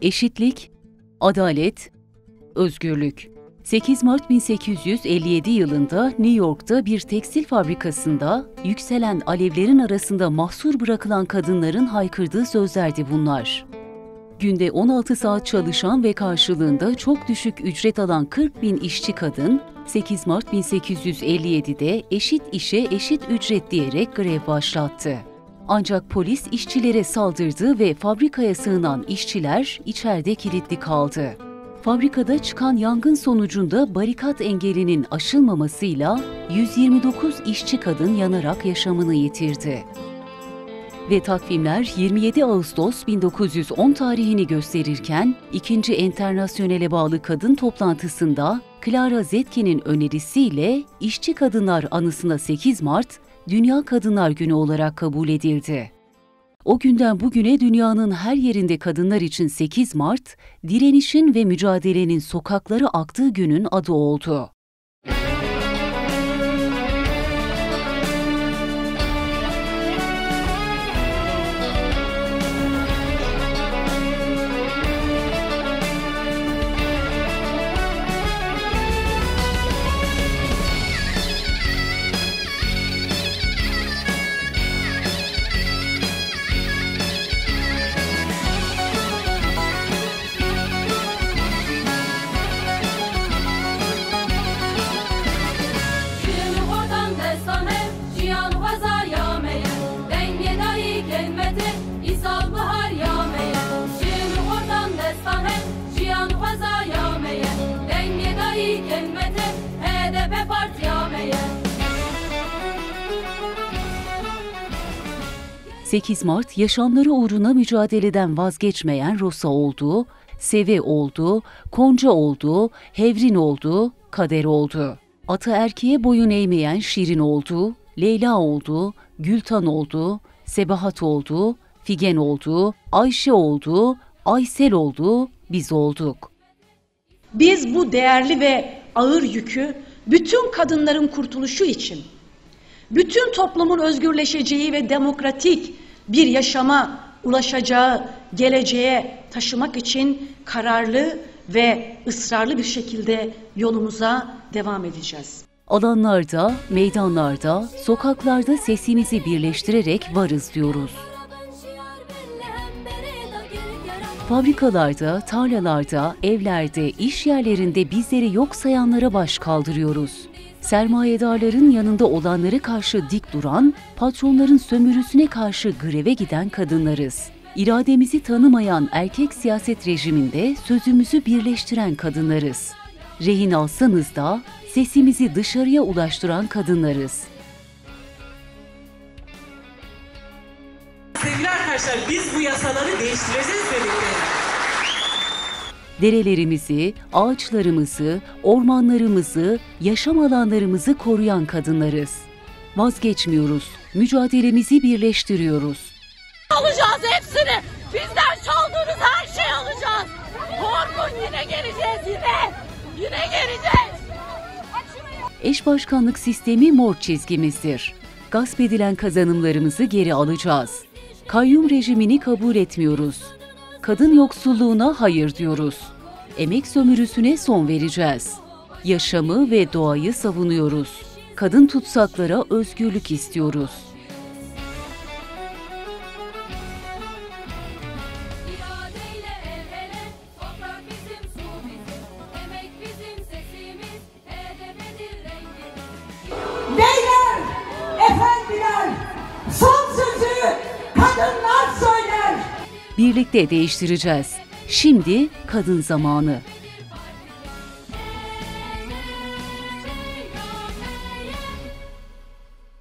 Eşitlik, adalet, özgürlük. 8 Mart 1857 yılında New York'ta bir tekstil fabrikasında yükselen alevlerin arasında mahsur bırakılan kadınların haykırdığı sözlerdi bunlar. Günde 16 saat çalışan ve karşılığında çok düşük ücret alan 40.000 işçi kadın, 8 Mart 1857'de eşit işe eşit ücret diyerek grev başlattı. Ancak polis işçilere saldırdı ve fabrikaya sığınan işçiler içeride kilitli kaldı. Fabrikada çıkan yangın sonucunda barikat engelinin aşılmamasıyla 129 işçi kadın yanarak yaşamını yitirdi. Ve takvimler 27 Ağustos 1910 tarihini gösterirken, 2. Enternasyonel'e bağlı kadın toplantısında Clara Zetkin'in önerisiyle işçi kadınlar anısına 8 Mart, Dünya Kadınlar Günü olarak kabul edildi. O günden bugüne dünyanın her yerinde kadınlar için 8 Mart, direnişin ve mücadelenin sokaklara aktığı günün adı oldu. ...8 Mart, yaşamları uğruna mücadeleden vazgeçmeyen Rosa oldu, Seve oldu, Konca oldu, Hevrin oldu, Kader oldu. Ataerkiye boyun eğmeyen Şirin oldu, Leyla oldu, Gültan oldu, Sebahat oldu, Figen oldu, Ayşe oldu, Aysel oldu, biz olduk. Biz bu değerli ve ağır yükü bütün kadınların kurtuluşu için, bütün toplumun özgürleşeceği ve demokratik bir yaşama ulaşacağı geleceğe taşımak için kararlı ve ısrarlı bir şekilde yolumuza devam edeceğiz. Alanlarda, meydanlarda, sokaklarda sesimizi birleştirerek varız diyoruz. Fabrikalarda, tarlalarda, evlerde, iş yerlerinde bizleri yok sayanlara baş kaldırıyoruz. Sermayedarların yanında olanlara karşı dik duran, patronların sömürüsüne karşı greve giden kadınlarız. İrademizi tanımayan erkek siyaset rejiminde sözümüzü birleştiren kadınlarız. Rehin alsanız da sesimizi dışarıya ulaştıran kadınlarız. Sevgili arkadaşlar, biz bu yasaları değiştireceğiz birlikte. Derelerimizi, ağaçlarımızı, ormanlarımızı, yaşam alanlarımızı koruyan kadınlarız. Vazgeçmiyoruz, mücadelemizi birleştiriyoruz. Alacağız hepsini, bizden çaldığınız her şeyi alacağız. Korkun, yine geleceğiz, yine geleceğiz. Eş başkanlık sistemi mor çizgimizdir. Gasp edilen kazanımlarımızı geri alacağız. Kayyum rejimini kabul etmiyoruz. Kadın yoksulluğuna hayır diyoruz. Emek sömürüsüne son vereceğiz. Yaşamı ve doğayı savunuyoruz. Kadın tutsaklara özgürlük istiyoruz. Beyler, efendiler, son sözü kadınlar söyler. Birlikte değiştireceğiz. Şimdi kadın zamanı.